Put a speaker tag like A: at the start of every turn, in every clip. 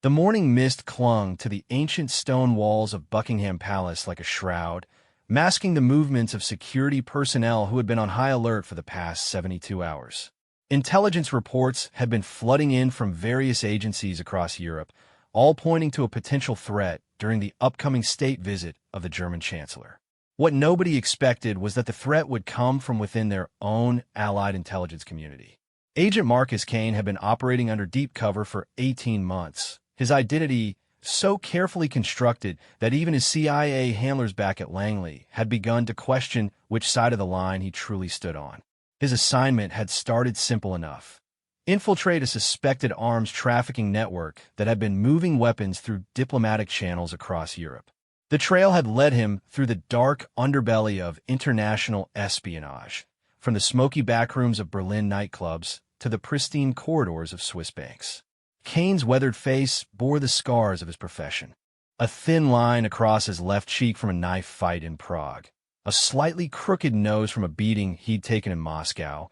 A: The morning mist clung to the ancient stone walls of Buckingham Palace like a shroud, masking the movements of security personnel who had been on high alert for the past 72 hours. Intelligence reports had been flooding in from various agencies across Europe, all pointing to a potential threat during the upcoming state visit of the German Chancellor. What nobody expected was that the threat would come from within their own allied intelligence community. Agent Marcus Kane had been operating under deep cover for 18 months, his identity so carefully constructed that even his CIA handlers back at Langley had begun to question which side of the line he truly stood on. His assignment had started simple enough: infiltrate a suspected arms trafficking network that had been moving weapons through diplomatic channels across Europe. The trail had led him through the dark underbelly of international espionage, from the smoky backrooms of Berlin nightclubs to the pristine corridors of Swiss banks. Kane's weathered face bore the scars of his profession. A thin line across his left cheek from a knife fight in Prague, a slightly crooked nose from a beating he'd taken in Moscow,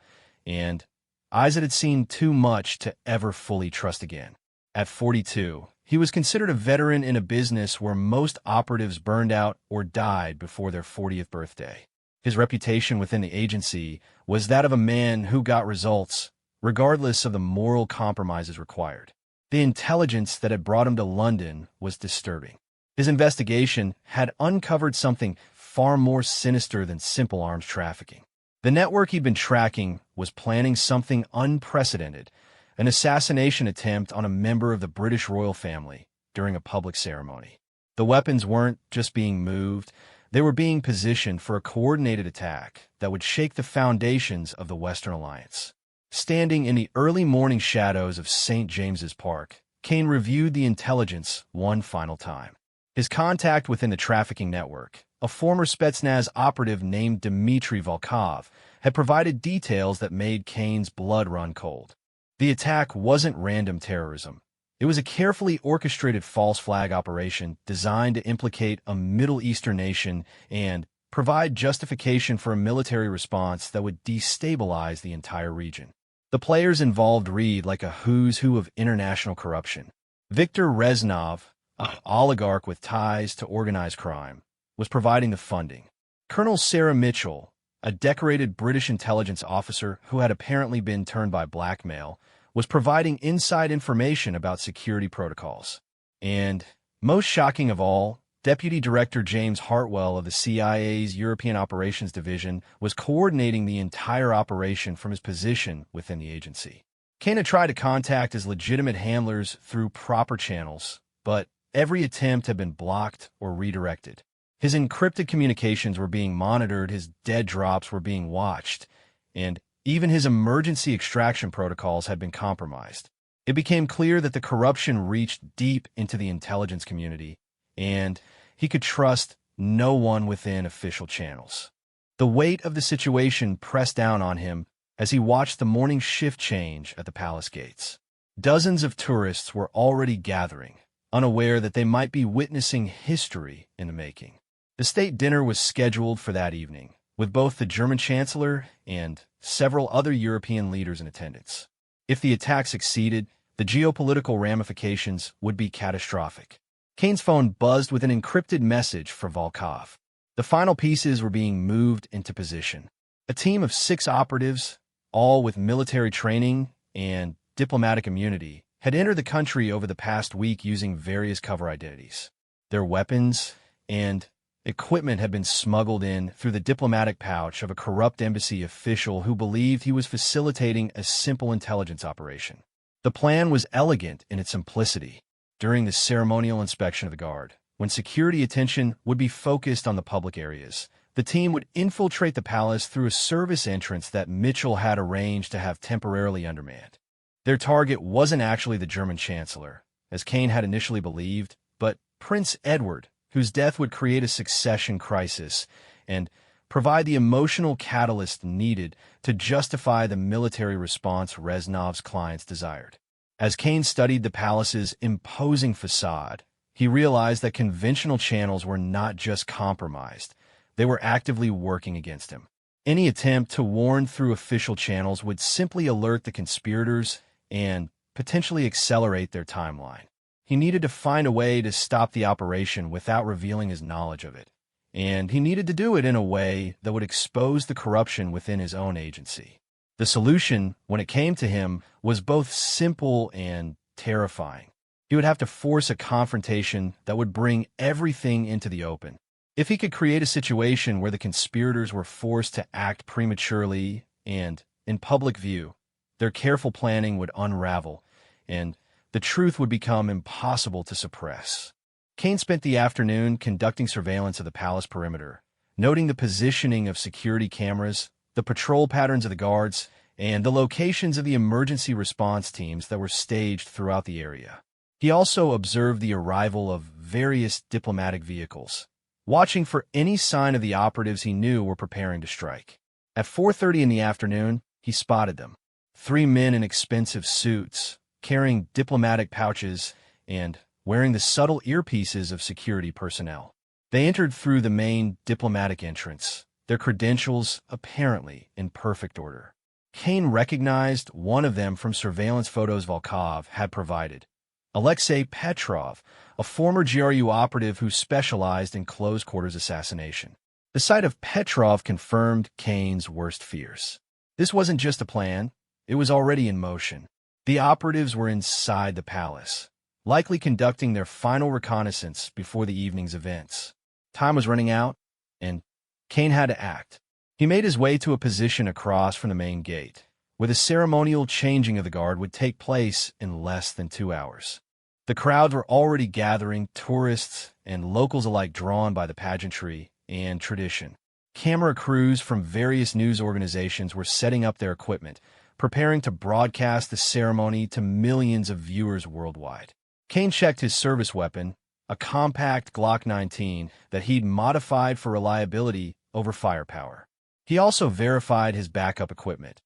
A: and eyes that had seen too much to ever fully trust again. At 42, he was considered a veteran in a business where most operatives burned out or died before their 40th birthday. His reputation within the agency was that of a man who got results, regardless of the moral compromises required. The intelligence that had brought him to London was disturbing. His investigation had uncovered something far more sinister than simple arms trafficking. The network he'd been tracking was planning something unprecedented, an assassination attempt on a member of the British royal family during a public ceremony. The weapons weren't just being moved, they were being positioned for a coordinated attack that would shake the foundations of the Western Alliance. Standing in the early morning shadows of St. James's Park, Kane reviewed the intelligence one final time. His contact within the trafficking network, a former Spetsnaz operative named Dmitry Volkov, had provided details that made Kane's blood run cold. The attack wasn't random terrorism. It was a carefully orchestrated false flag operation designed to implicate a Middle Eastern nation and provide justification for a military response that would destabilize the entire region. The players involved read like a who's who of international corruption. Viktor Reznov, an oligarch with ties to organized crime, was providing the funding. Colonel Sarah Mitchell, a decorated British intelligence officer who had apparently been turned by blackmail, was providing inside information about security protocols. And, most shocking of all, Deputy Director James Hartwell of the CIA's European Operations Division was coordinating the entire operation from his position within the agency. Kane had tried to contact his legitimate handlers through proper channels, but every attempt had been blocked or redirected. His encrypted communications were being monitored, his dead drops were being watched, and even his emergency extraction protocols had been compromised. It became clear that the corruption reached deep into the intelligence community, and he could trust no one within official channels. The weight of the situation pressed down on him as he watched the morning shift change at the palace gates. Dozens of tourists were already gathering, unaware that they might be witnessing history in the making. The state dinner was scheduled for that evening, with both the German Chancellor and several other European leaders in attendance. If the attack succeeded, the geopolitical ramifications would be catastrophic. Kane's phone buzzed with an encrypted message for Volkov. The final pieces were being moved into position. A team of 6 operatives, all with military training and diplomatic immunity, had entered the country over the past week using various cover identities. Their weapons and equipment had been smuggled in through the diplomatic pouch of a corrupt embassy official who believed he was facilitating a simple intelligence operation. The plan was elegant in its simplicity. During the ceremonial inspection of the guard, when security attention would be focused on the public areas, the team would infiltrate the palace through a service entrance that Mitchell had arranged to have temporarily undermanned. Their target wasn't actually the German Chancellor, as Kane had initially believed, but Prince Edward, whose death would create a succession crisis and provide the emotional catalyst needed to justify the military response Reznov's clients desired. As Kane studied the palace's imposing facade, he realized that conventional channels were not just compromised, they were actively working against him. Any attempt to warn through official channels would simply alert the conspirators and potentially accelerate their timeline. he needed to find a way to stop the operation without revealing his knowledge of it. And he needed to do it in a way that would expose the corruption within his own agency. The solution, when it came to him, was both simple and terrifying. He would have to force a confrontation that would bring everything into the open. If he could create a situation where the conspirators were forced to act prematurely and in public view, their careful planning would unravel, and the truth would become impossible to suppress. Kane spent the afternoon conducting surveillance of the palace perimeter, noting the positioning of security cameras, the patrol patterns of the guards, and the locations of the emergency response teams that were staged throughout the area. He also observed the arrival of various diplomatic vehicles, watching for any sign of the operatives he knew were preparing to strike. At 4:30 in the afternoon, he spotted them. 3 men in expensive suits, carrying diplomatic pouches and wearing the subtle earpieces of security personnel. They entered through the main diplomatic entrance, their credentials apparently in perfect order. Kane recognized one of them from surveillance photos Volkov had provided. Alexei Petrov, a former GRU operative who specialized in close-quarters assassination. The sight of Petrov confirmed Kane's worst fears. This wasn't just a plan, it was already in motion. The operatives were inside the palace, likely conducting their final reconnaissance before the evening's events. Time was running out, and Kane had to act. He made his way to a position across from the main gate, where the ceremonial changing of the guard would take place in less than 2 hours. The crowds were already gathering, tourists and locals alike drawn by the pageantry and tradition. Camera crews from various news organizations were setting up their equipment, preparing to broadcast the ceremony to millions of viewers worldwide. Kane checked his service weapon, a compact Glock 19 that he'd modified for reliability over firepower. He also verified his backup equipment,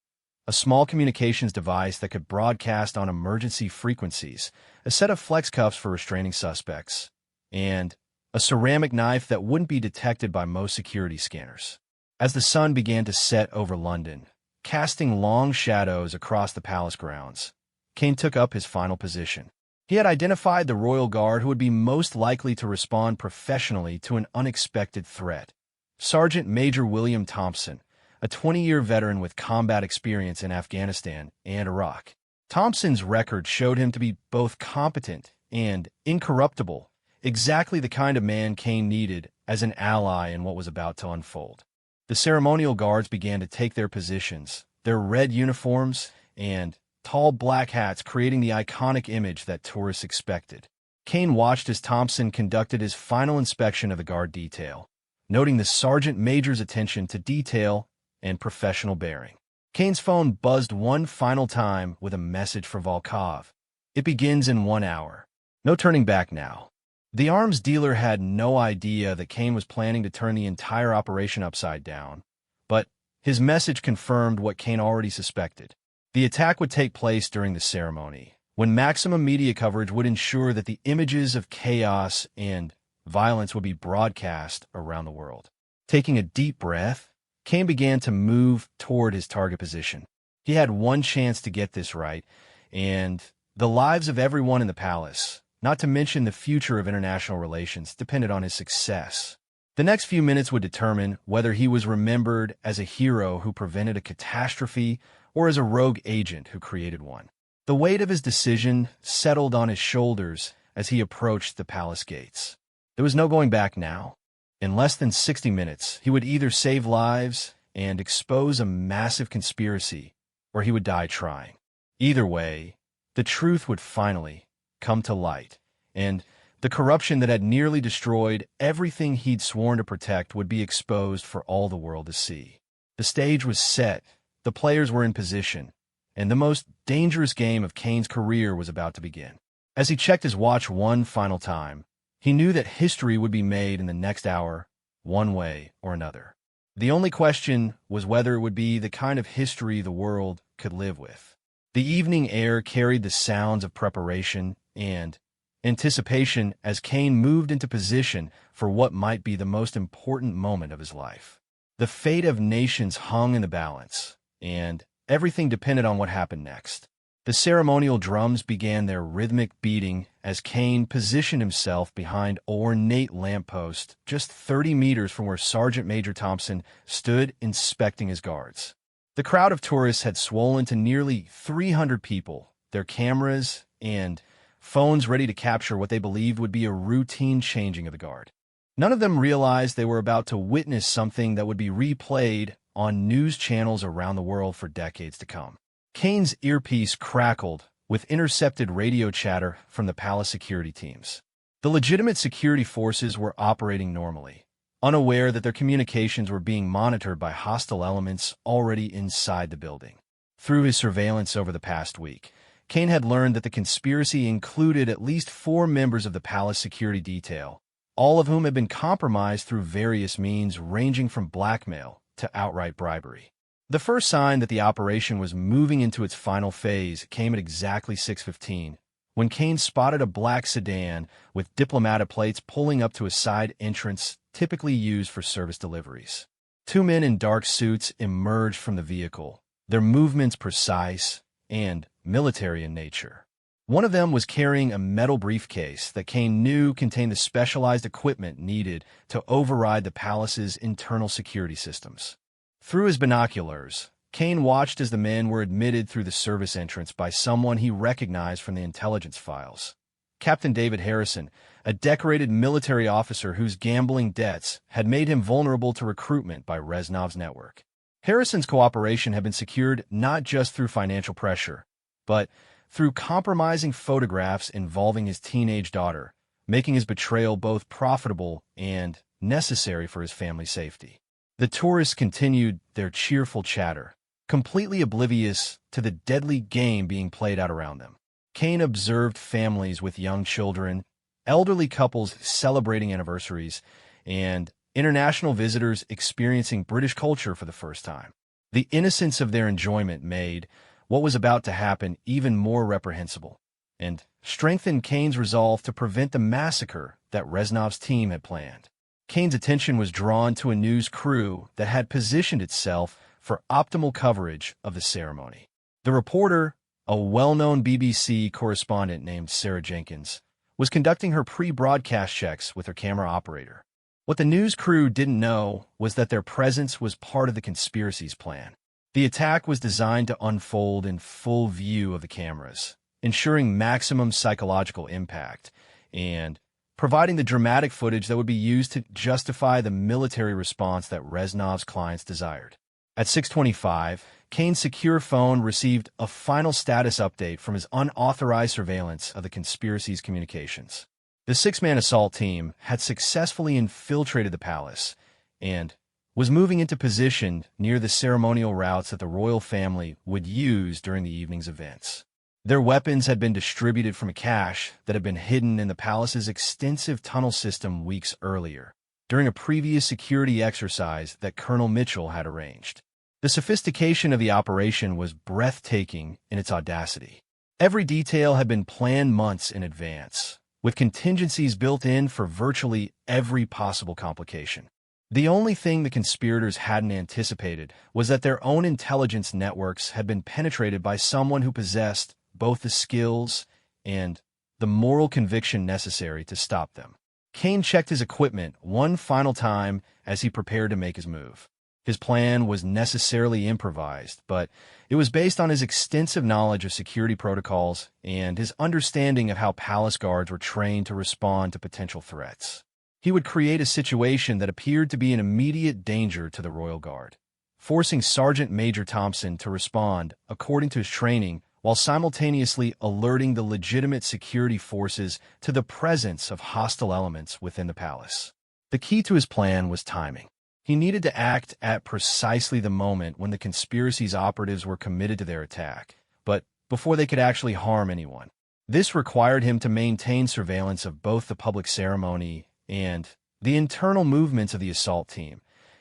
A: a small communications device that could broadcast on emergency frequencies, a set of flex cuffs for restraining suspects, and a ceramic knife that wouldn't be detected by most security scanners. As the sun began to set over London, casting long shadows across the palace grounds, Kane took up his final position. He had identified the royal guard who would be most likely to respond professionally to an unexpected threat. Sergeant Major William Thompson, a 20-year veteran with combat experience in Afghanistan and Iraq. Thompson's record showed him to be both competent and incorruptible, exactly the kind of man Kane needed as an ally in what was about to unfold. The ceremonial guards began to take their positions, their red uniforms and tall black hats creating the iconic image that tourists expected. Kane watched as Thompson conducted his final inspection of the guard detail, noting the sergeant major's attention to detail and professional bearing. Kane's phone buzzed one final time with a message for Volkov. It begins in 1 hour. No turning back now. The arms dealer had no idea that Kane was planning to turn the entire operation upside down, but his message confirmed what Kane already suspected. The attack would take place during the ceremony, when maximum media coverage would ensure that the images of chaos and violence would be broadcast around the world. Taking a deep breath, Kane began to move toward his target position. He had one chance to get this right, and the lives of everyone in the palace, not to mention the future of international relations, depended on his success. The next few minutes would determine whether he was remembered as a hero who prevented a catastrophe or as a rogue agent who created one. The weight of his decision settled on his shoulders as he approached the palace gates. There was no going back now. In less than 60 minutes, he would either save lives and expose a massive conspiracy, or he would die trying. Either way, the truth would finally come to light, and the corruption that had nearly destroyed everything he'd sworn to protect would be exposed for all the world to see. The stage was set, the players were in position, and the most dangerous game of Kane's career was about to begin. As he checked his watch one final time, he knew that history would be made in the next hour, one way or another. The only question was whether it would be the kind of history the world could live with. The evening air carried the sounds of preparation and anticipation as Kane moved into position for what might be the most important moment of his life. The fate of nations hung in the balance, and everything depended on what happened next. The ceremonial drums began their rhythmic beating as Kane positioned himself behind an ornate lamppost just 30 meters from where Sergeant Major Thompson stood inspecting his guards. The crowd of tourists had swollen to nearly 300 people, their cameras and phones ready to capture what they believed would be a routine changing of the guard. None of them realized they were about to witness something that would be replayed on news channels around the world for decades to come. Kane's earpiece crackled with intercepted radio chatter from the palace security teams. The legitimate security forces were operating normally, unaware that their communications were being monitored by hostile elements already inside the building. Through his surveillance over the past week, Kane had learned that the conspiracy included at least 4 members of the palace security detail, all of whom had been compromised through various means ranging from blackmail to outright bribery. The first sign that the operation was moving into its final phase came at exactly 6:15, when Kane spotted a black sedan with diplomatic plates pulling up to a side entrance typically used for service deliveries. 2 men in dark suits emerged from the vehicle, their movements precise and military in nature. One of them was carrying a metal briefcase that Kane knew contained the specialized equipment needed to override the palace's internal security systems. Through his binoculars, Kane watched as the men were admitted through the service entrance by someone he recognized from the intelligence files. Captain David Harrison, a decorated military officer whose gambling debts had made him vulnerable to recruitment by Reznov's network. Harrison's cooperation had been secured not just through financial pressure, but through compromising photographs involving his teenage daughter, making his betrayal both profitable and necessary for his family's safety. The tourists continued their cheerful chatter, completely oblivious to the deadly game being played out around them. Kane observed families with young children, elderly couples celebrating anniversaries, and international visitors experiencing British culture for the first time. The innocence of their enjoyment made what was about to happen even more reprehensible, and strengthened Kane's resolve to prevent the massacre that Reznov's team had planned. Kane's attention was drawn to a news crew that had positioned itself for optimal coverage of the ceremony. The reporter, a well-known BBC correspondent named Sarah Jenkins, was conducting her pre-broadcast checks with her camera operator. What the news crew didn't know was that their presence was part of the conspiracy's plan. The attack was designed to unfold in full view of the cameras, ensuring maximum psychological impact and providing the dramatic footage that would be used to justify the military response that Reznov's clients desired. At 6:25, Kane's secure phone received a final status update from his unauthorized surveillance of the conspiracy's communications. The 6-man assault team had successfully infiltrated the palace and was moving into position near the ceremonial routes that the royal family would use during the evening's events. Their weapons had been distributed from a cache that had been hidden in the palace's extensive tunnel system weeks earlier, during a previous security exercise that Colonel Mitchell had arranged. The sophistication of the operation was breathtaking in its audacity. Every detail had been planned months in advance, with contingencies built in for virtually every possible complication. The only thing the conspirators hadn't anticipated was that their own intelligence networks had been penetrated by someone who possessed both the skills and the moral conviction necessary to stop them. Kane checked his equipment one final time as he prepared to make his move. His plan was necessarily improvised, but it was based on his extensive knowledge of security protocols and his understanding of how palace guards were trained to respond to potential threats. He would create a situation that appeared to be an immediate danger to the Royal Guard, forcing Sergeant Major Thompson to respond according to his training while simultaneously alerting the legitimate security forces to the presence of hostile elements within the palace. The key to his plan was timing. He needed to act at precisely the moment when the conspiracy's operatives were committed to their attack, but before they could actually harm anyone. This required him to maintain surveillance of both the public ceremony and the internal movements of the assault team,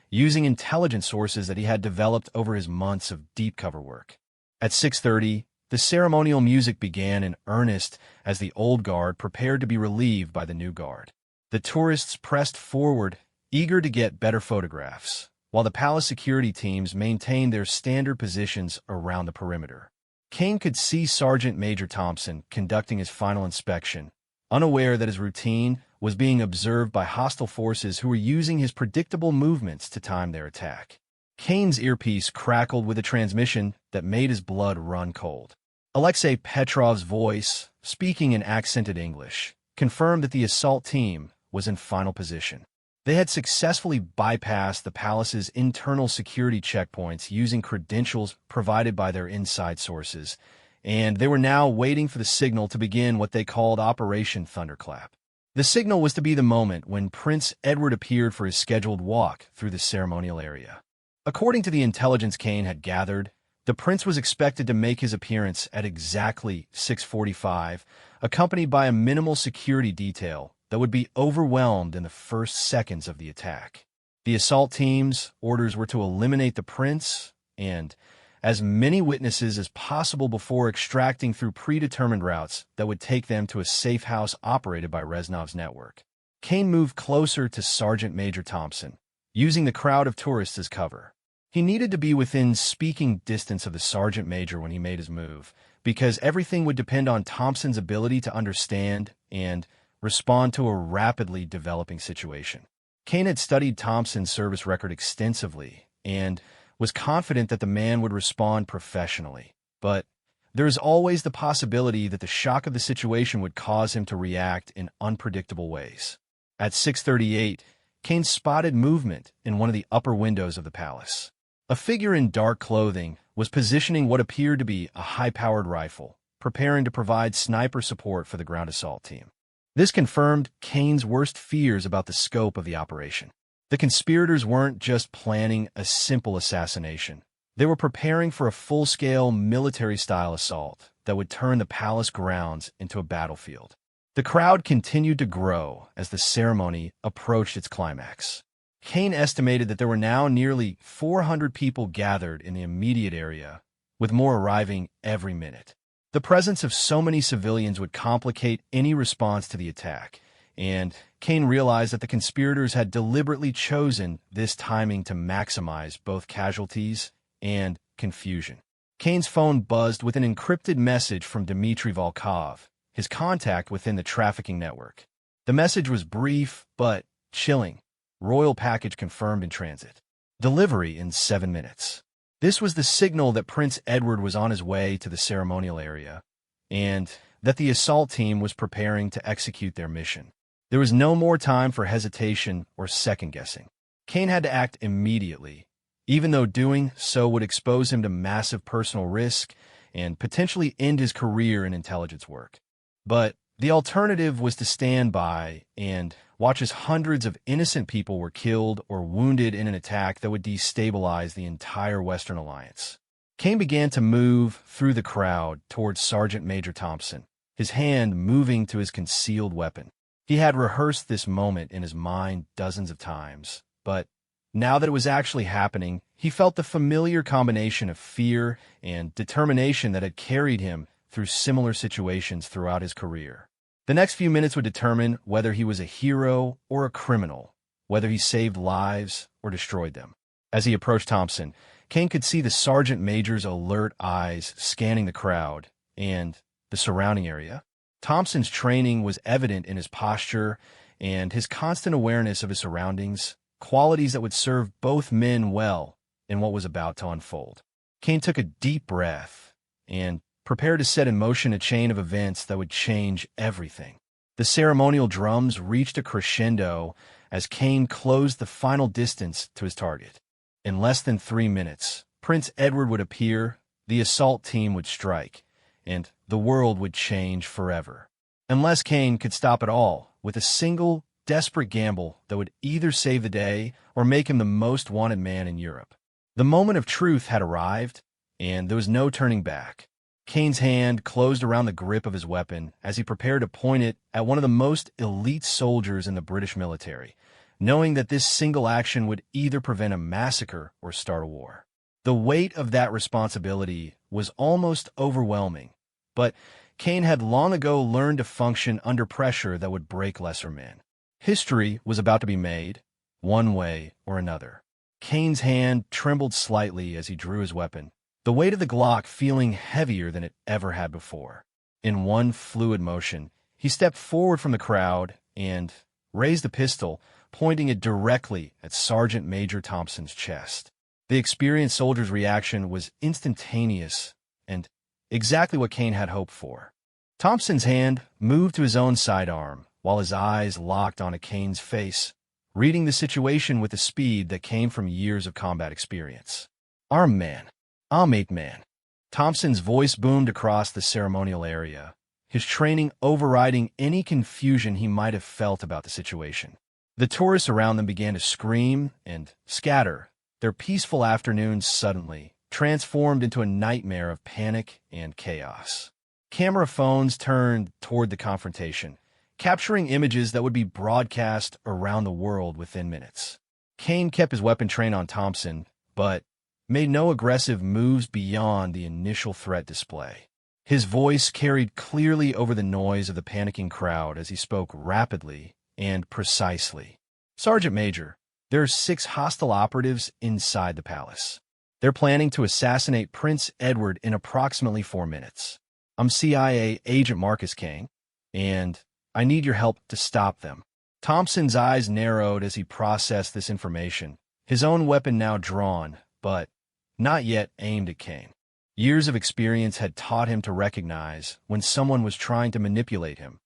A: using intelligence sources that he had developed over his months of deep cover work. At 6:30, the ceremonial music began in earnest as the old guard prepared to be relieved by the new guard. The tourists pressed forward, eager to get better photographs, while the palace security teams maintained their standard positions around the perimeter. Kane could see Sergeant Major Thompson conducting his final inspection, unaware that his routine was being observed by hostile forces who were using his predictable movements to time their attack. Kane's earpiece crackled with a transmission that made his blood run cold. Alexei Petrov's voice, speaking in accented English, confirmed that the assault team was in final position. They had successfully bypassed the palace's internal security checkpoints using credentials provided by their inside sources, and they were now waiting for the signal to begin what they called Operation Thunderclap. The signal was to be the moment when Prince Edward appeared for his scheduled walk through the ceremonial area. According to the intelligence Kane had gathered, the prince was expected to make his appearance at exactly 6:45, accompanied by a minimal security detail that would be overwhelmed in the first seconds of the attack. The assault team's orders were to eliminate the prince and as many witnesses as possible before extracting through predetermined routes that would take them to a safe house operated by Reznov's network. Kane moved closer to Sergeant Major Thompson, using the crowd of tourists as cover. He needed to be within speaking distance of the Sergeant Major when he made his move, because everything would depend on Thompson's ability to understand and respond to a rapidly developing situation. Kane had studied Thompson's service record extensively and was confident that the man would respond professionally. But there is always the possibility that the shock of the situation would cause him to react in unpredictable ways. At 6:38, Kane spotted movement in one of the upper windows of the palace. A figure in dark clothing was positioning what appeared to be a high-powered rifle, preparing to provide sniper support for the ground assault team. This confirmed Kane's worst fears about the scope of the operation. The conspirators weren't just planning a simple assassination. They were preparing for a full-scale military-style assault that would turn the palace grounds into a battlefield. The crowd continued to grow as the ceremony approached its climax. Kane estimated that there were now nearly 400 people gathered in the immediate area, with more arriving every minute. The presence of so many civilians would complicate any response to the attack, and Kane realized that the conspirators had deliberately chosen this timing to maximize both casualties and confusion. Kane's phone buzzed with an encrypted message from Dmitry Volkov, his contact within the trafficking network. The message was brief but chilling. Royal package confirmed in transit. Delivery in 7 minutes. This was the signal that Prince Edward was on his way to the ceremonial area, and that the assault team was preparing to execute their mission. There was no more time for hesitation or second-guessing. Kane had to act immediately, even though doing so would expose him to massive personal risk and potentially end his career in intelligence work. But the alternative was to stand by and watch as hundreds of innocent people were killed or wounded in an attack that would destabilize the entire Western Alliance. Kane began to move through the crowd towards Sergeant Major Thompson, his hand moving to his concealed weapon. He had rehearsed this moment in his mind dozens of times, but now that it was actually happening, he felt the familiar combination of fear and determination that had carried him through similar situations throughout his career. The next few minutes would determine whether he was a hero or a criminal, whether he saved lives or destroyed them. As he approached Thompson, Kane could see the sergeant major's alert eyes scanning the crowd and the surrounding area. Thompson's training was evident in his posture and his constant awareness of his surroundings, qualities that would serve both men well in what was about to unfold. Kane took a deep breath and prepared to set in motion a chain of events that would change everything. The ceremonial drums reached a crescendo as Kane closed the final distance to his target. In less than 3 minutes, Prince Edward would appear, the assault team would strike, and the world would change forever. Unless Kane could stop it all with a single, desperate gamble that would either save the day or make him the most wanted man in Europe. The moment of truth had arrived, and there was no turning back. Kane's hand closed around the grip of his weapon as he prepared to point it at one of the most elite soldiers in the British military, knowing that this single action would either prevent a massacre or start a war. The weight of that responsibility was almost overwhelming, but Kane had long ago learned to function under pressure that would break lesser men. History was about to be made, one way or another. Kane's hand trembled slightly as he drew his weapon, the weight of the Glock feeling heavier than it ever had before. In one fluid motion, he stepped forward from the crowd and raised the pistol, pointing it directly at Sergeant Major Thompson's chest. The experienced soldier's reaction was instantaneous and exactly what Kane had hoped for. Thompson's hand moved to his own sidearm, while his eyes locked onto Kane's face, reading the situation with the speed that came from years of combat experience. "Armed man. Armed man." Thompson's voice boomed across the ceremonial area, his training overriding any confusion he might have felt about the situation. The tourists around them began to scream and scatter, their peaceful afternoons suddenly transformed into a nightmare of panic and chaos. Camera phones turned toward the confrontation, capturing images that would be broadcast around the world within minutes. Kane kept his weapon trained on Thompson, but made no aggressive moves beyond the initial threat display. His voice carried clearly over the noise of the panicking crowd as he spoke rapidly and precisely. "Sergeant Major, there are 6 hostile operatives inside the palace. They're planning to assassinate Prince Edward in approximately 4 minutes. I'm CIA Agent Marcus Kane, and I need your help to stop them." Thompson's eyes narrowed as he processed this information, his own weapon now drawn, but not yet aimed at Kane. Years of experience had taught him to recognize when someone was trying to manipulate him,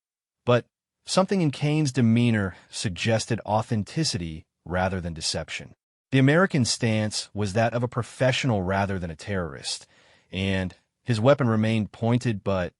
A: but something in Kane's demeanor suggested authenticity rather than deception. The American stance was that of a professional rather than a terrorist, and his weapon remained pointed but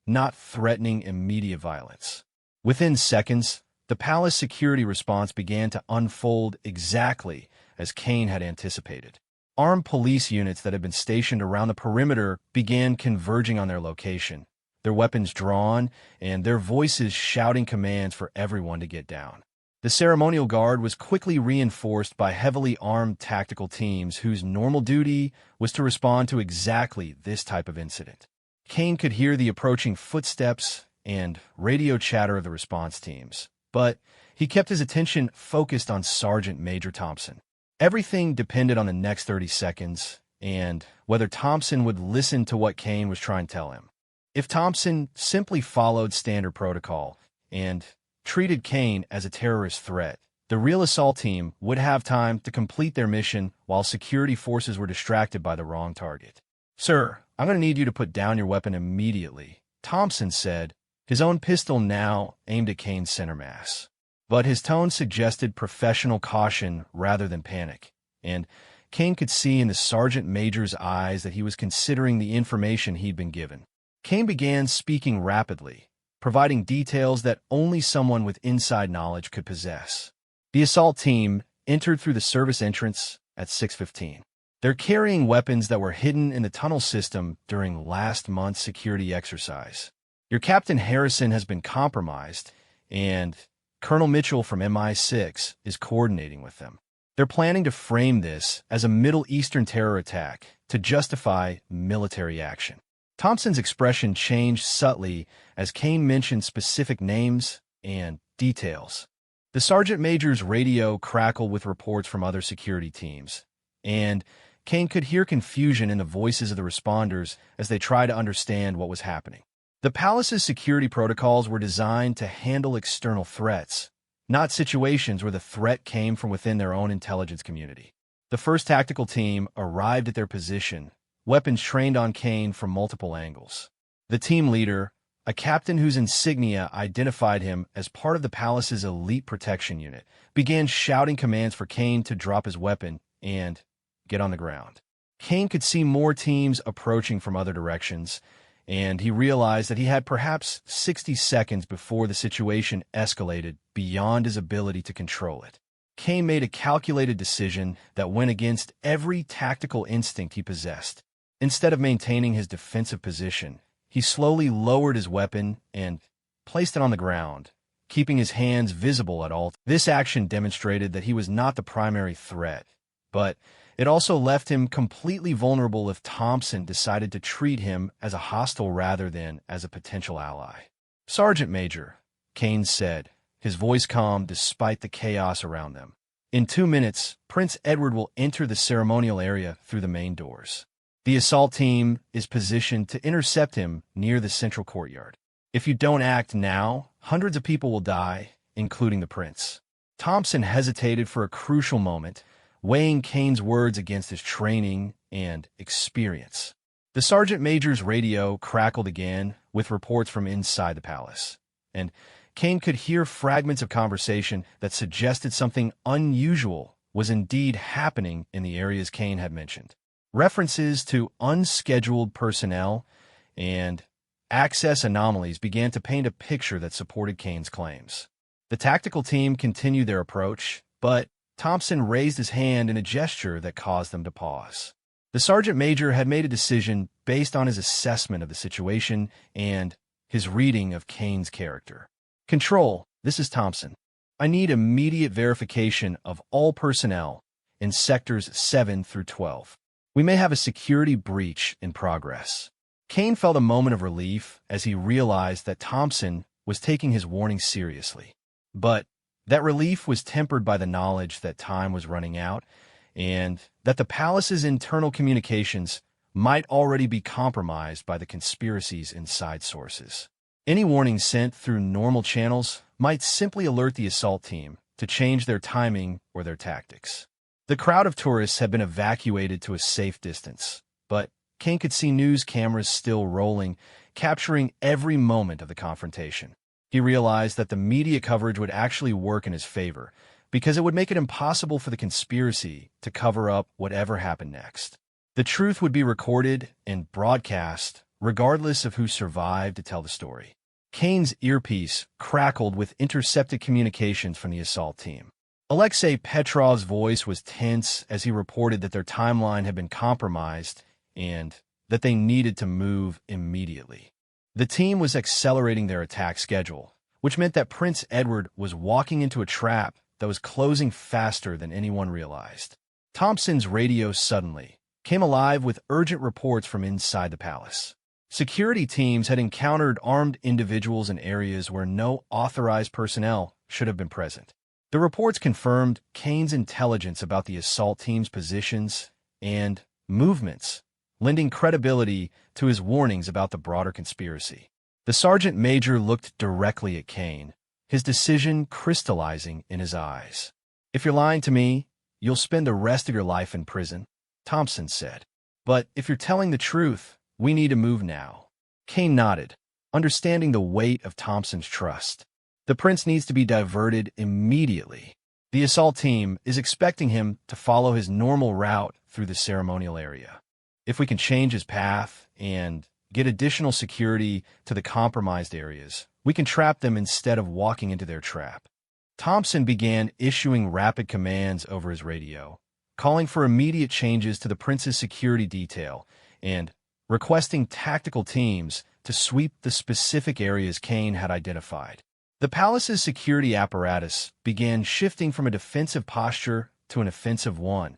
A: not threatening immediate violence. Within seconds, the palace security response began to unfold exactly as Kane had anticipated. Armed police units that had been stationed around the perimeter began converging on their location, their weapons drawn and their voices shouting commands for everyone to get down. The ceremonial guard was quickly reinforced by heavily armed tactical teams whose normal duty was to respond to exactly this type of incident. Kane could hear the approaching footsteps and radio chatter of the response teams, but he kept his attention focused on Sergeant Major Thompson. Everything depended on the next 30 seconds and whether Thompson would listen to what Kane was trying to tell him. If Thompson simply followed standard protocol and treated Kane as a terrorist threat, the real assault team would have time to complete their mission while security forces were distracted by the wrong target. "Sir, I'm going to need you to put down your weapon immediately," Thompson said, his own pistol now aimed at Kane's center mass. But his tone suggested professional caution rather than panic, and Kane could see in the sergeant major's eyes that he was considering the information he'd been given. Kane began speaking rapidly, providing details that only someone with inside knowledge could possess. The assault team entered through the service entrance at 6:15. They're carrying weapons that were hidden in the tunnel system during last month's security exercise. Your Captain Harrison has been compromised, and Colonel Mitchell from MI6 is coordinating with them. They're planning to frame this as a Middle Eastern terror attack to justify military action. Thompson's expression changed subtly as Kane mentioned specific names and details. The sergeant major's radio crackled with reports from other security teams, and Kane could hear confusion in the voices of the responders as they tried to understand what was happening. The palace's security protocols were designed to handle external threats, not situations where the threat came from within their own intelligence community. The first tactical team arrived at their position, weapons trained on Kane from multiple angles. The team leader, a captain whose insignia identified him as part of the palace's elite protection unit, began shouting commands for Kane to drop his weapon and get on the ground. Kane could see more teams approaching from other directions, and he realized that he had perhaps 60 seconds before the situation escalated beyond his ability to control it. Kane made a calculated decision that went against every tactical instinct he possessed. Instead of maintaining his defensive position, he slowly lowered his weapon and placed it on the ground, keeping his hands visible at all times. This action demonstrated that he was not the primary threat, but it also left him completely vulnerable if Thompson decided to treat him as a hostile rather than as a potential ally. "Sergeant Major," Kane said, his voice calm despite the chaos around them. "In 2 minutes, Prince Edward will enter the ceremonial area through the main doors. The assault team is positioned to intercept him near the central courtyard. If you don't act now, hundreds of people will die, including the prince. Thompson hesitated for a crucial moment, weighing Kane's words against his training and experience. The sergeant major's radio crackled again with reports from inside the palace, and Kane could hear fragments of conversation that suggested something unusual was indeed happening in the areas Kane had mentioned. References to unscheduled personnel and access anomalies began to paint a picture that supported Kane's claims. The tactical team continued their approach, but Thompson raised his hand in a gesture that caused them to pause. The sergeant major had made a decision based on his assessment of the situation and his reading of Kane's character. "Control, this is Thompson. I need immediate verification of all personnel in sectors 7 through 12. We may have a security breach in progress." Kane felt a moment of relief as he realized that Thompson was taking his warning seriously. But that relief was tempered by the knowledge that time was running out and that the palace's internal communications might already be compromised by the conspiracy's inside sources. Any warning sent through normal channels might simply alert the assault team to change their timing or their tactics. The crowd of tourists had been evacuated to a safe distance, but Kane could see news cameras still rolling, capturing every moment of the confrontation. He realized that the media coverage would actually work in his favor, because it would make it impossible for the conspiracy to cover up whatever happened next. The truth would be recorded and broadcast, regardless of who survived to tell the story. Kane's earpiece crackled with intercepted communications from the assault team. Alexei Petrov's voice was tense as he reported that their timeline had been compromised and that they needed to move immediately. The team was accelerating their attack schedule, which meant that Prince Edward was walking into a trap that was closing faster than anyone realized. Thompson's radio suddenly came alive with urgent reports from inside the palace. Security teams had encountered armed individuals in areas where no authorized personnel should have been present. The reports confirmed Kane's intelligence about the assault team's positions and movements, lending credibility to his warnings about the broader conspiracy. The sergeant major looked directly at Kane, his decision crystallizing in his eyes. "If you're lying to me, you'll spend the rest of your life in prison," Thompson said. "But if you're telling the truth, we need to move now." Kane nodded, understanding the weight of Thompson's trust. The prince needs to be diverted immediately. The assault team is expecting him to follow his normal route through the ceremonial area. If we can change his path and get additional security to the compromised areas, we can trap them instead of walking into their trap. Thompson began issuing rapid commands over his radio, calling for immediate changes to the prince's security detail and requesting tactical teams to sweep the specific areas Kane had identified. The palace's security apparatus began shifting from a defensive posture to an offensive one,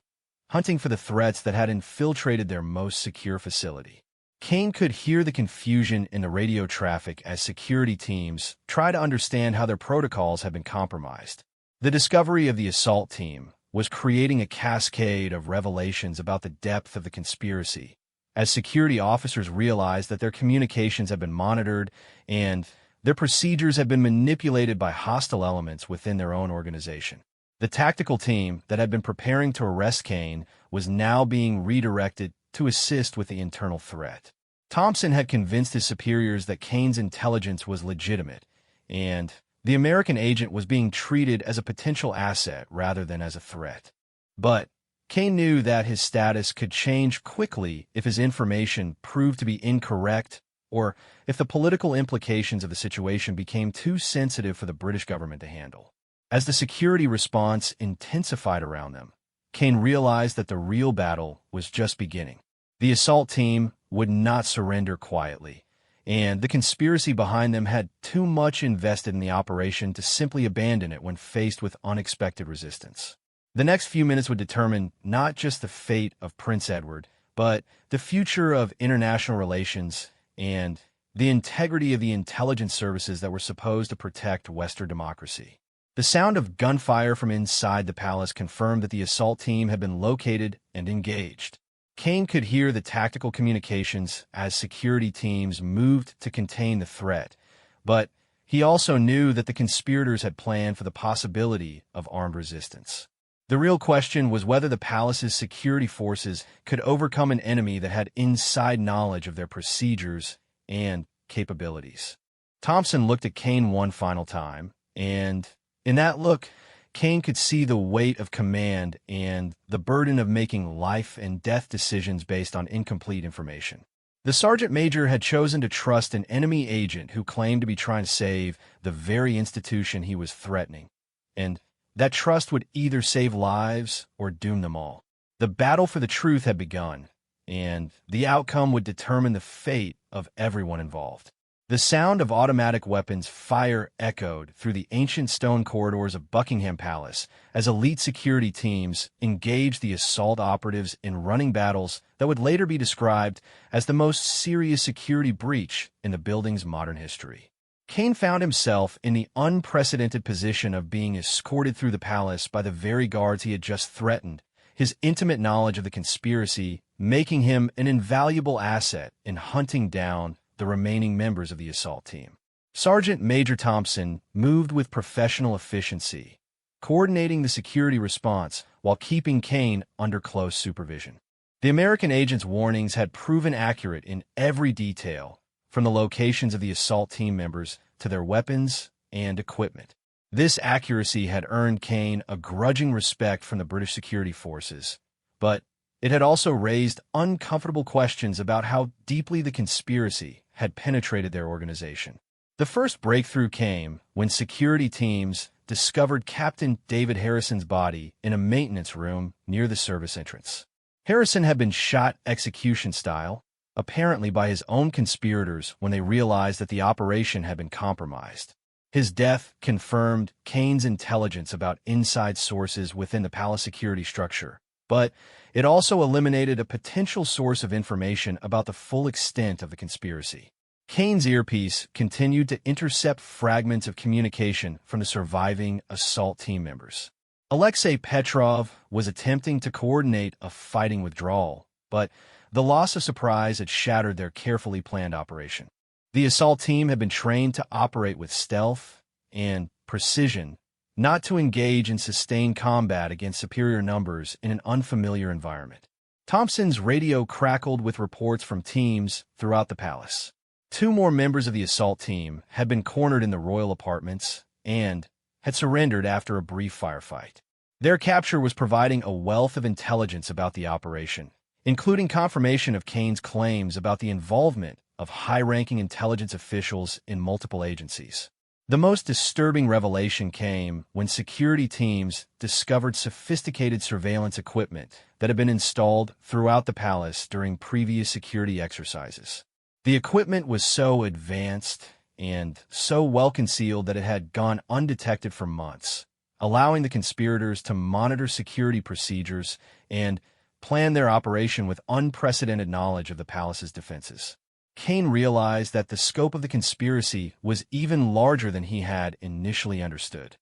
A: hunting for the threats that had infiltrated their most secure facility. Kane could hear the confusion in the radio traffic as security teams tried to understand how their protocols had been compromised. The discovery of the assault team was creating a cascade of revelations about the depth of the conspiracy, as security officers realized that their communications had been monitored and their procedures had been manipulated by hostile elements within their own organization. The tactical team that had been preparing to arrest Kane was now being redirected to assist with the internal threat. Thompson had convinced his superiors that Kane's intelligence was legitimate, and the American agent was being treated as a potential asset rather than as a threat. But Kane knew that his status could change quickly if his information proved to be incorrect or if the political implications of the situation became too sensitive for the British government to handle. As the security response intensified around them, Kane realized that the real battle was just beginning. The assault team would not surrender quietly, and the conspiracy behind them had too much invested in the operation to simply abandon it when faced with unexpected resistance. The next few minutes would determine not just the fate of Prince Edward, but the future of international relations and the integrity of the intelligence services that were supposed to protect Western democracy. The sound of gunfire from inside the palace confirmed that the assault team had been located and engaged. Kane could hear the tactical communications as security teams moved to contain the threat, but he also knew that the conspirators had planned for the possibility of armed resistance. The real question was whether the palace's security forces could overcome an enemy that had inside knowledge of their procedures and capabilities. Thompson looked at Kane one final time, and in that look, Kane could see the weight of command and the burden of making life and death decisions based on incomplete information. The sergeant major had chosen to trust an enemy agent who claimed to be trying to save the very institution he was threatening, and that trust would either save lives or doom them all. The battle for the truth had begun, and the outcome would determine the fate of everyone involved. The sound of automatic weapons fire echoed through the ancient stone corridors of Buckingham Palace as elite security teams engaged the assault operatives in running battles that would later be described as the most serious security breach in the building's modern history. Kane found himself in the unprecedented position of being escorted through the palace by the very guards he had just threatened, his intimate knowledge of the conspiracy making him an invaluable asset in hunting down the remaining members of the assault team. Sergeant Major Thompson moved with professional efficiency, coordinating the security response while keeping Kane under close supervision. The American agent's warnings had proven accurate in every detail, from the locations of the assault team members to their weapons and equipment. This accuracy had earned Kane a grudging respect from the British security forces, but it had also raised uncomfortable questions about how deeply the conspiracy had penetrated their organization. The first breakthrough came when security teams discovered Captain David Harrison's body in a maintenance room near the service entrance. Harrison had been shot execution style, apparently by his own conspirators when they realized that the operation had been compromised. His death confirmed Kane's intelligence about inside sources within the palace security structure, but it also eliminated a potential source of information about the full extent of the conspiracy. Kane's earpiece continued to intercept fragments of communication from the surviving assault team members. Alexei Petrov was attempting to coordinate a fighting withdrawal, but the loss of surprise had shattered their carefully planned operation. The assault team had been trained to operate with stealth and precision, not to engage in sustained combat against superior numbers in an unfamiliar environment. Thompson's radio crackled with reports from teams throughout the palace. 2 more members of the assault team had been cornered in the royal apartments and had surrendered after a brief firefight. Their capture was providing a wealth of intelligence about the operation, including confirmation of Kane's claims about the involvement of high-ranking intelligence officials in multiple agencies. The most disturbing revelation came when security teams discovered sophisticated surveillance equipment that had been installed throughout the palace during previous security exercises. The equipment was so advanced and so well concealed that it had gone undetected for months, allowing the conspirators to monitor security procedures and plan their operation with unprecedented knowledge of the palace's defenses. Kane realized that the scope of the conspiracy was even larger than he had initially understood.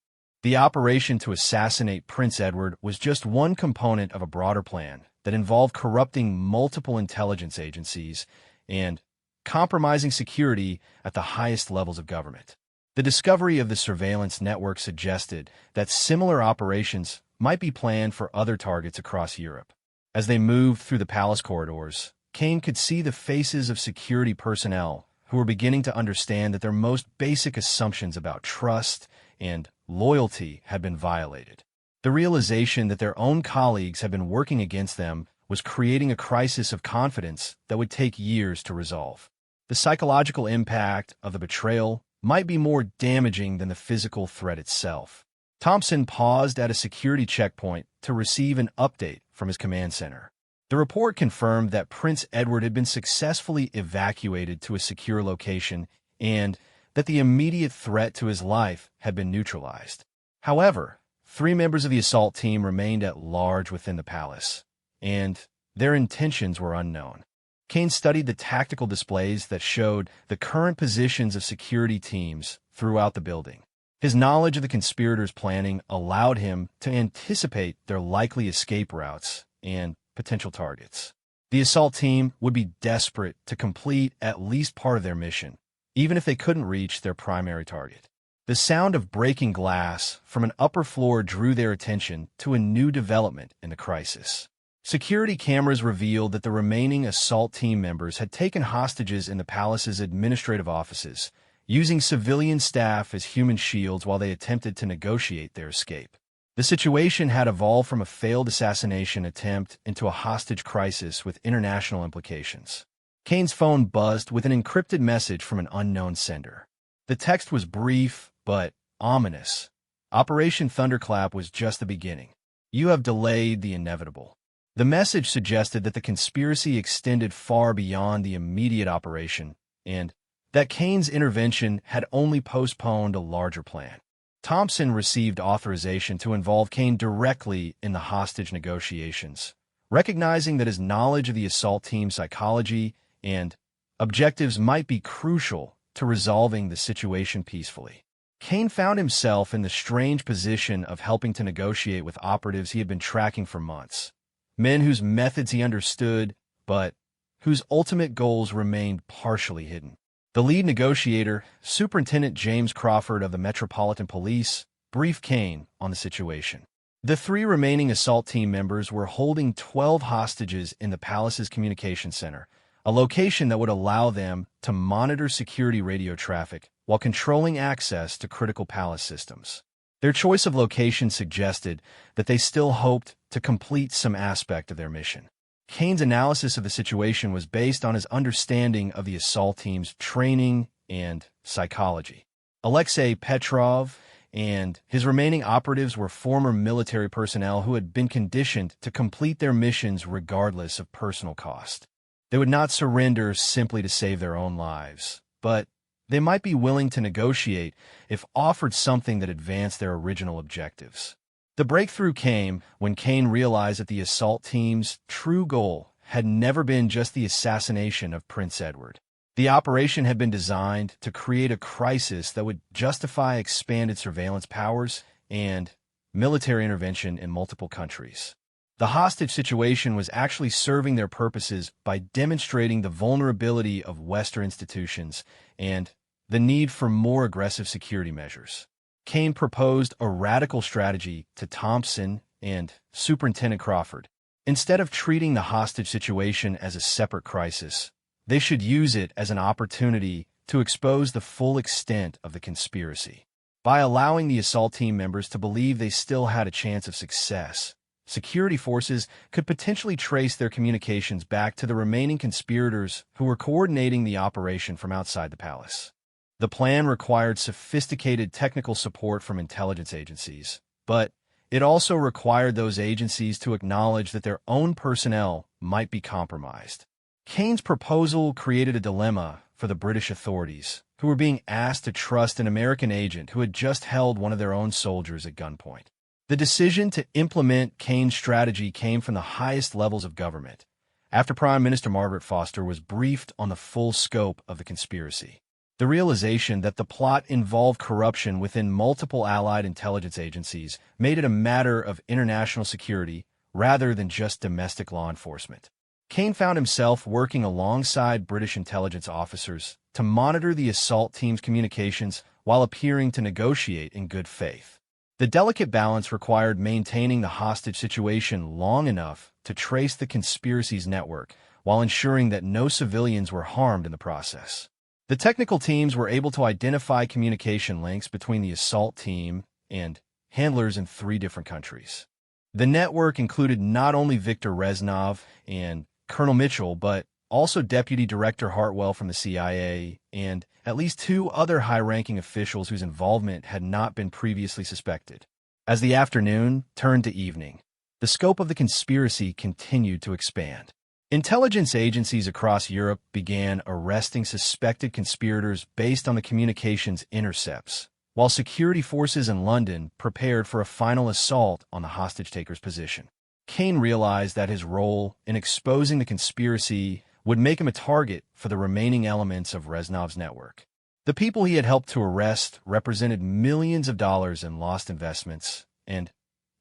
A: The operation to assassinate Prince Edward was just one component of a broader plan that involved corrupting multiple intelligence agencies and compromising security at the highest levels of government. The discovery of the surveillance network suggested that similar operations might be planned for other targets across Europe. As they moved through the palace corridors, Kane could see the faces of security personnel who were beginning to understand that their most basic assumptions about trust and loyalty had been violated. The realization that their own colleagues had been working against them was creating a crisis of confidence that would take years to resolve. The psychological impact of the betrayal might be more damaging than the physical threat itself. Thompson paused at a security checkpoint to receive an update from his command center. The report confirmed that Prince Edward had been successfully evacuated to a secure location and that the immediate threat to his life had been neutralized. However, 3 members of the assault team remained at large within the palace, and their intentions were unknown. Kane studied the tactical displays that showed the current positions of security teams throughout the building. His knowledge of the conspirators' planning allowed him to anticipate their likely escape routes and potential targets. The assault team would be desperate to complete at least part of their mission, even if they couldn't reach their primary target. The sound of breaking glass from an upper floor drew their attention to a new development in the crisis. Security cameras revealed that the remaining assault team members had taken hostages in the palace's administrative offices, using civilian staff as human shields while they attempted to negotiate their escape. The situation had evolved from a failed assassination attempt into a hostage crisis with international implications. Kane's phone buzzed with an encrypted message from an unknown sender. The text was brief, but ominous. Operation Thunderclap was just the beginning. You have delayed the inevitable. The message suggested that the conspiracy extended far beyond the immediate operation, and that Kane's intervention had only postponed a larger plan. Thompson received authorization to involve Kane directly in the hostage negotiations, recognizing that his knowledge of the assault team's psychology and objectives might be crucial to resolving the situation peacefully. Kane found himself in the strange position of helping to negotiate with operatives he had been tracking for months. Men whose methods he understood, but whose ultimate goals remained partially hidden. The lead negotiator, Superintendent James Crawford of the Metropolitan Police, briefed Kane on the situation. The 3 remaining assault team members were holding 12 hostages in the palace's communication center, a location that would allow them to monitor security radio traffic while controlling access to critical palace systems. Their choice of location suggested that they still hoped to complete some aspect of their mission. Kane's analysis of the situation was based on his understanding of the assault team's training and psychology. Alexei Petrov and his remaining operatives were former military personnel who had been conditioned to complete their missions regardless of personal cost. They would not surrender simply to save their own lives, but they might be willing to negotiate if offered something that advanced their original objectives. The breakthrough came when Kane realized that the assault team's true goal had never been just the assassination of Prince Edward. The operation had been designed to create a crisis that would justify expanded surveillance powers and military intervention in multiple countries. The hostage situation was actually serving their purposes by demonstrating the vulnerability of Western institutions and the need for more aggressive security measures. Kane proposed a radical strategy to Thompson and Superintendent Crawford. Instead of treating the hostage situation as a separate crisis, they should use it as an opportunity to expose the full extent of the conspiracy. By allowing the assault team members to believe they still had a chance of success, security forces could potentially trace their communications back to the remaining conspirators who were coordinating the operation from outside the palace. The plan required sophisticated technical support from intelligence agencies, but it also required those agencies to acknowledge that their own personnel might be compromised. Kane's proposal created a dilemma for the British authorities, who were being asked to trust an American agent who had just held one of their own soldiers at gunpoint. The decision to implement Kane's strategy came from the highest levels of government, after Prime Minister Margaret Foster was briefed on the full scope of the conspiracy. The realization that the plot involved corruption within multiple allied intelligence agencies made it a matter of international security rather than just domestic law enforcement. Kane found himself working alongside British intelligence officers to monitor the assault team's communications while appearing to negotiate in good faith. The delicate balance required maintaining the hostage situation long enough to trace the conspiracy's network while ensuring that no civilians were harmed in the process. The technical teams were able to identify communication links between the assault team and handlers in 3 different countries. The network included not only Viktor Reznov and Colonel Mitchell, but also Deputy Director Hartwell from the CIA and at least 2 other high-ranking officials whose involvement had not been previously suspected. As the afternoon turned to evening, the scope of the conspiracy continued to expand. Intelligence agencies across Europe began arresting suspected conspirators based on the communications intercepts, while security forces in London prepared for a final assault on the hostage-taker's position. Kane realized that his role in exposing the conspiracy would make him a target for the remaining elements of Reznov's network. The people he had helped to arrest represented millions of dollars in lost investments and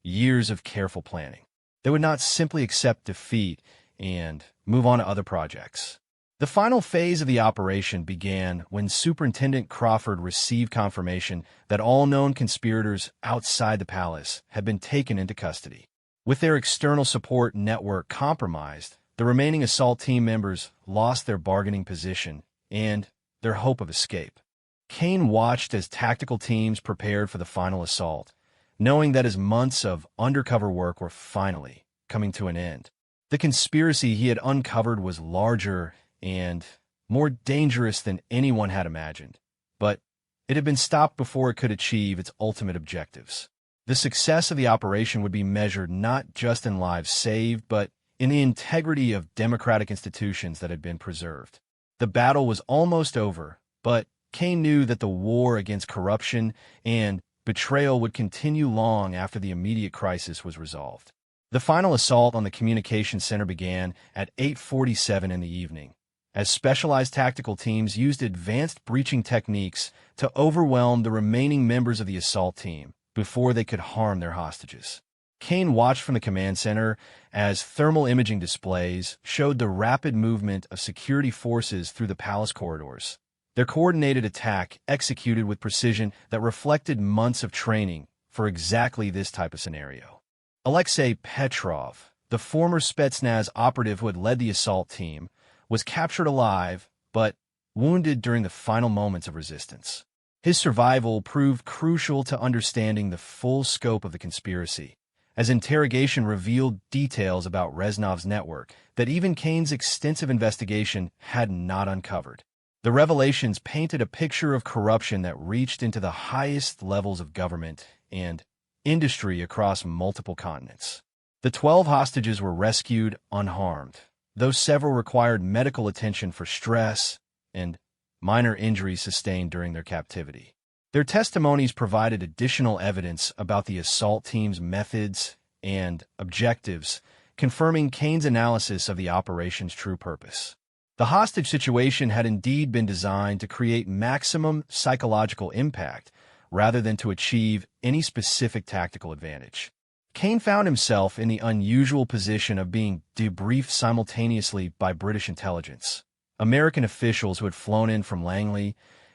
A: years of careful planning. They would not simply accept defeat and move on to other projects. The final phase of the operation began when Superintendent Crawford received confirmation that all known conspirators outside the palace had been taken into custody. With their external support network compromised, the remaining assault team members lost their bargaining position and their hope of escape. Kane watched as tactical teams prepared for the final assault, knowing that his months of undercover work were finally coming to an end. The conspiracy he had uncovered was larger and more dangerous than anyone had imagined, but it had been stopped before it could achieve its ultimate objectives. The success of the operation would be measured not just in lives saved, but in the integrity of democratic institutions that had been preserved. The battle was almost over, but Kane knew that the war against corruption and betrayal would continue long after the immediate crisis was resolved. The final assault on the communications center began at 8:47 in the evening, as specialized tactical teams used advanced breaching techniques to overwhelm the remaining members of the assault team before they could harm their hostages. Kane watched from the command center as thermal imaging displays showed the rapid movement of security forces through the palace corridors. Their coordinated attack executed with precision that reflected months of training for exactly this type of scenario. Alexei Petrov, the former Spetsnaz operative who had led the assault team, was captured alive but wounded during the final moments of resistance. His survival proved crucial to understanding the full scope of the conspiracy, as interrogation revealed details about Reznov's network that even Kane's extensive investigation had not uncovered. The revelations painted a picture of corruption that reached into the highest levels of government and industry across multiple continents. The 12 hostages were rescued unharmed, though several required medical attention for stress and minor injuries sustained during their captivity. Their testimonies provided additional evidence about the assault team's methods and objectives, confirming Kane's analysis of the operation's true purpose. The hostage situation had indeed been designed to create maximum psychological impact rather than to achieve any specific tactical advantage. Kane found himself in the unusual position of being debriefed simultaneously by British intelligence, American officials who had flown in from Langley,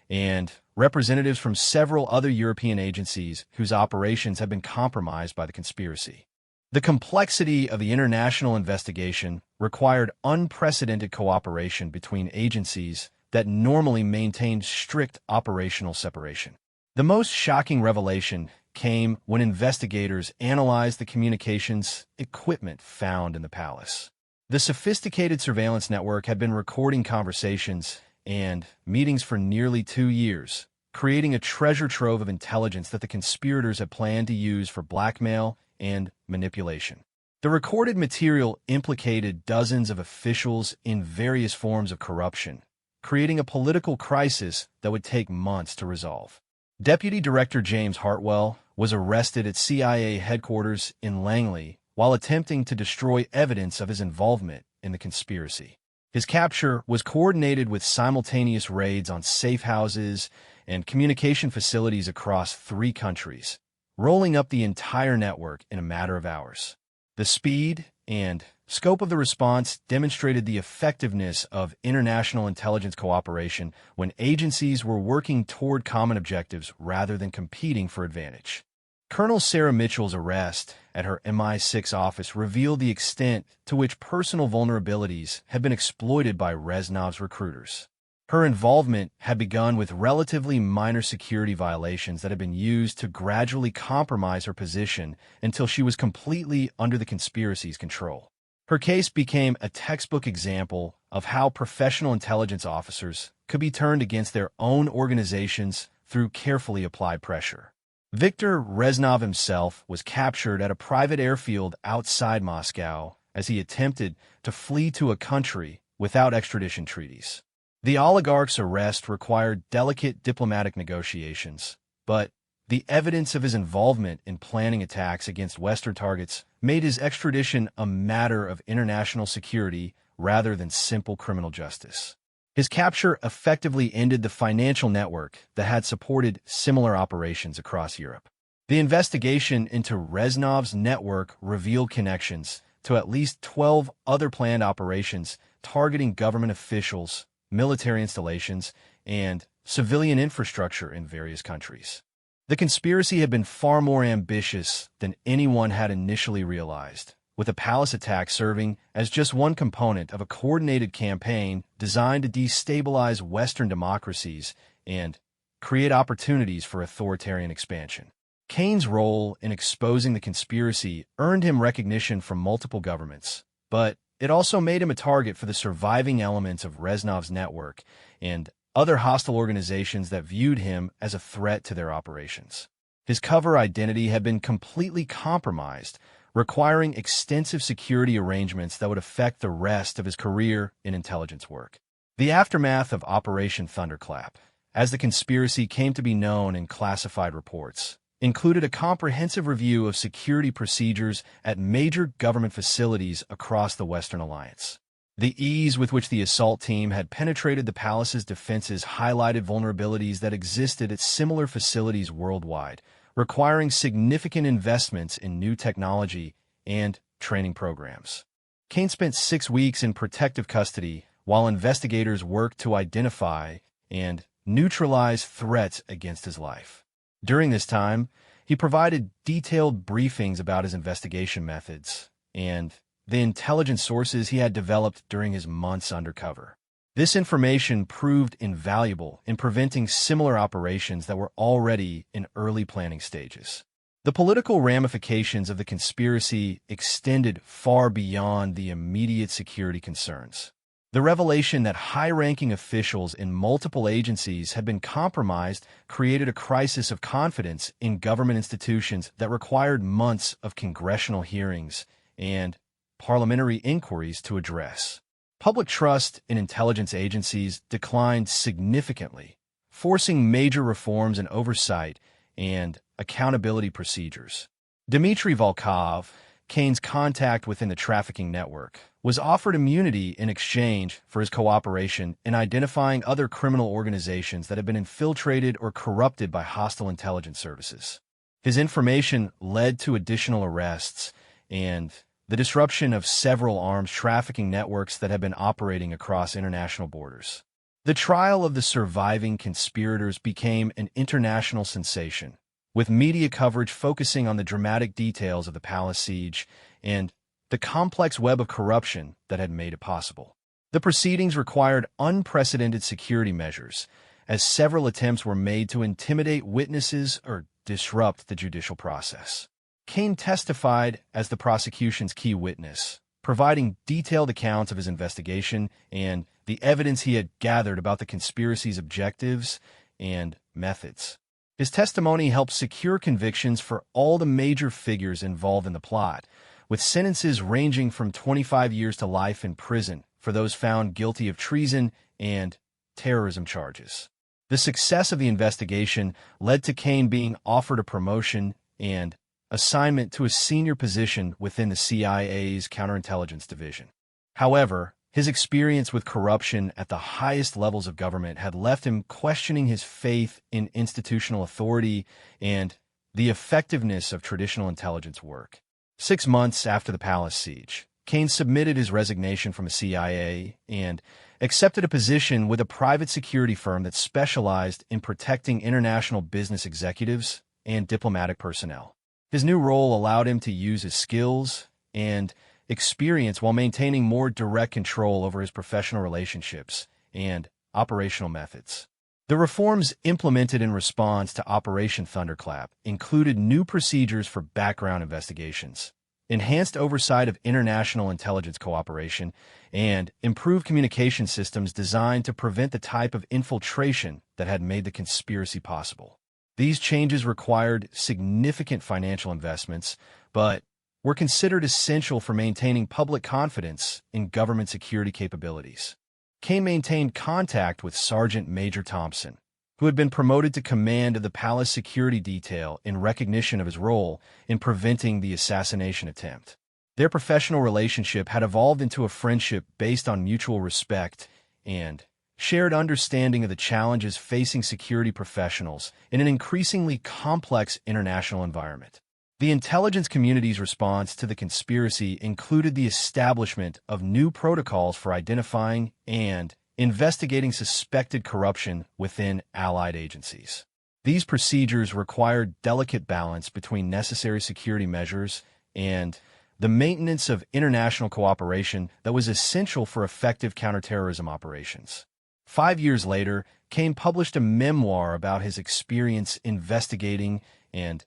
A: and representatives from several other European agencies whose operations had been compromised by the conspiracy. The complexity of the international investigation required unprecedented cooperation between agencies that normally maintained strict operational separation. The most shocking revelation came when investigators analyzed the communications equipment found in the palace. The sophisticated surveillance network had been recording conversations and meetings for nearly 2 years, creating a treasure trove of intelligence that the conspirators had planned to use for blackmail and manipulation. The recorded material implicated dozens of officials in various forms of corruption, creating a political crisis that would take months to resolve. Deputy Director James Hartwell was arrested at CIA headquarters in Langley while attempting to destroy evidence of his involvement in the conspiracy. His capture was coordinated with simultaneous raids on safe houses and communication facilities across 3 countries, rolling up the entire network in a matter of hours. The speed and scope of the response demonstrated the effectiveness of international intelligence cooperation when agencies were working toward common objectives rather than competing for advantage. Colonel Sarah Mitchell's arrest at her MI6 office revealed the extent to which personal vulnerabilities had been exploited by Reznov's recruiters. Her involvement had begun with relatively minor security violations that had been used to gradually compromise her position until she was completely under the conspiracy's control. Her case became a textbook example of how professional intelligence officers could be turned against their own organizations through carefully applied pressure. Viktor Reznov himself was captured at a private airfield outside Moscow as he attempted to flee to a country without extradition treaties. The oligarch's arrest required delicate diplomatic negotiations, but the evidence of his involvement in planning attacks against Western targets made his extradition a matter of international security rather than simple criminal justice. His capture effectively ended the financial network that had supported similar operations across Europe. The investigation into Reznov's network revealed connections to at least 12 other planned operations targeting government officials, military installations, and civilian infrastructure in various countries. The conspiracy had been far more ambitious than anyone had initially realized, with the palace attack serving as just one component of a coordinated campaign designed to destabilize Western democracies and create opportunities for authoritarian expansion. Kane's role in exposing the conspiracy earned him recognition from multiple governments, but it also made him a target for the surviving elements of Reznov's network and other hostile organizations that viewed him as a threat to their operations. His cover identity had been completely compromised, requiring extensive security arrangements that would affect the rest of his career in intelligence work. The aftermath of Operation Thunderclap, as the conspiracy came to be known in classified reports, included a comprehensive review of security procedures at major government facilities across the Western Alliance. The ease with which the assault team had penetrated the palace's defenses highlighted vulnerabilities that existed at similar facilities worldwide, requiring significant investments in new technology and training programs. Kane spent 6 weeks in protective custody while investigators worked to identify and neutralize threats against his life. During this time, he provided detailed briefings about his investigation methods and the intelligence sources he had developed during his months undercover. This information proved invaluable in preventing similar operations that were already in early planning stages. The political ramifications of the conspiracy extended far beyond the immediate security concerns. The revelation that high-ranking officials in multiple agencies had been compromised created a crisis of confidence in government institutions that required months of congressional hearings and parliamentary inquiries to address. Public trust in intelligence agencies declined significantly, forcing major reforms in oversight and accountability procedures. Dmitry Volkov, Kane's contact within the trafficking network, was offered immunity in exchange for his cooperation in identifying other criminal organizations that had been infiltrated or corrupted by hostile intelligence services. His information led to additional arrests and the disruption of several arms trafficking networks that had been operating across international borders. The trial of the surviving conspirators became an international sensation, with media coverage focusing on the dramatic details of the palace siege and the complex web of corruption that had made it possible. The proceedings required unprecedented security measures, as several attempts were made to intimidate witnesses or disrupt the judicial process. Kane testified as the prosecution's key witness, providing detailed accounts of his investigation and the evidence he had gathered about the conspiracy's objectives and methods. His testimony helped secure convictions for all the major figures involved in the plot, with sentences ranging from 25 years to life in prison for those found guilty of treason and terrorism charges. The success of the investigation led to Kane being offered a promotion and assignment to a senior position within the CIA's counterintelligence division. However, his experience with corruption at the highest levels of government had left him questioning his faith in institutional authority and the effectiveness of traditional intelligence work. 6 months after the palace siege, Kane submitted his resignation from the CIA and accepted a position with a private security firm that specialized in protecting international business executives and diplomatic personnel. His new role allowed him to use his skills and experience while maintaining more direct control over his professional relationships and operational methods. The reforms implemented in response to Operation Thunderclap included new procedures for background investigations, enhanced oversight of international intelligence cooperation, and improved communication systems designed to prevent the type of infiltration that had made the conspiracy possible. These changes required significant financial investments, but were considered essential for maintaining public confidence in government security capabilities. Kane maintained contact with Sergeant Major Thompson, who had been promoted to command of the palace security detail in recognition of his role in preventing the assassination attempt. Their professional relationship had evolved into a friendship based on mutual respect and shared understanding of the challenges facing security professionals in an increasingly complex international environment. The intelligence community's response to the conspiracy included the establishment of new protocols for identifying and investigating suspected corruption within allied agencies. These procedures required delicate balance between necessary security measures and the maintenance of international cooperation that was essential for effective counterterrorism operations. 5 years later, Kane published a memoir about his experience investigating and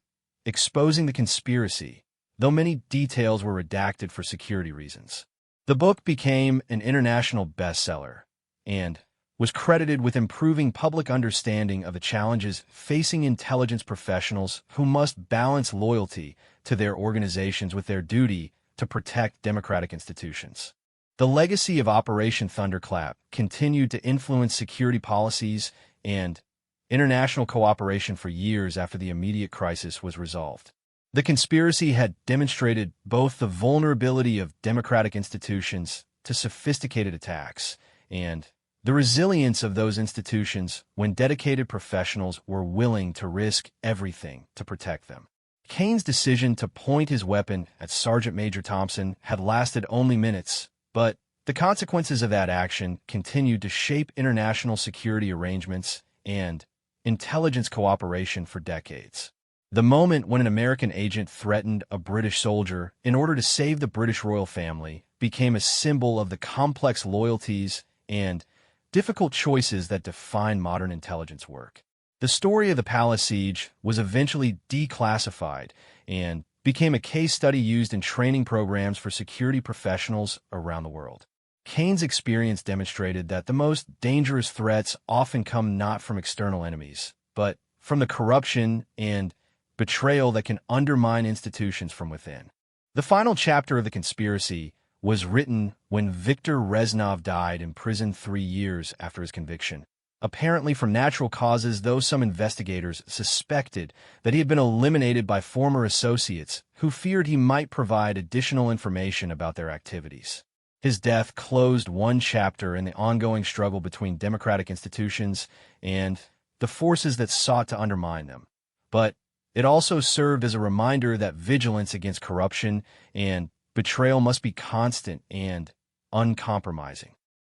A: exposing the conspiracy, though many details were redacted for security reasons. The book became an international bestseller and was credited with improving public understanding of the challenges facing intelligence professionals who must balance loyalty to their organizations with their duty to protect democratic institutions. The legacy of Operation Thunderclap continued to influence security policies and international cooperation for years after the immediate crisis was resolved. The conspiracy had demonstrated both the vulnerability of democratic institutions to sophisticated attacks and the resilience of those institutions when dedicated professionals were willing to risk everything to protect them. Kane's decision to point his weapon at Sergeant Major Thompson had lasted only minutes, but the consequences of that action continued to shape international security arrangements and intelligence cooperation for decades. The moment when an American agent threatened a British soldier in order to save the British royal family became a symbol of the complex loyalties and difficult choices that define modern intelligence work. The story of the palace siege was eventually declassified and became a case study used in training programs for security professionals around the world. Kane's experience demonstrated that the most dangerous threats often come not from external enemies, but from the corruption and betrayal that can undermine institutions from within. The final chapter of the conspiracy was written when Viktor Reznov died in prison 3 years after his conviction, apparently from natural causes, though some investigators suspected that he had been eliminated by former associates who feared he might provide additional information about their activities. His death closed one chapter in the ongoing struggle between democratic institutions and the forces that sought to undermine them. But it also served as a reminder that vigilance against corruption and betrayal must be constant and uncompromising.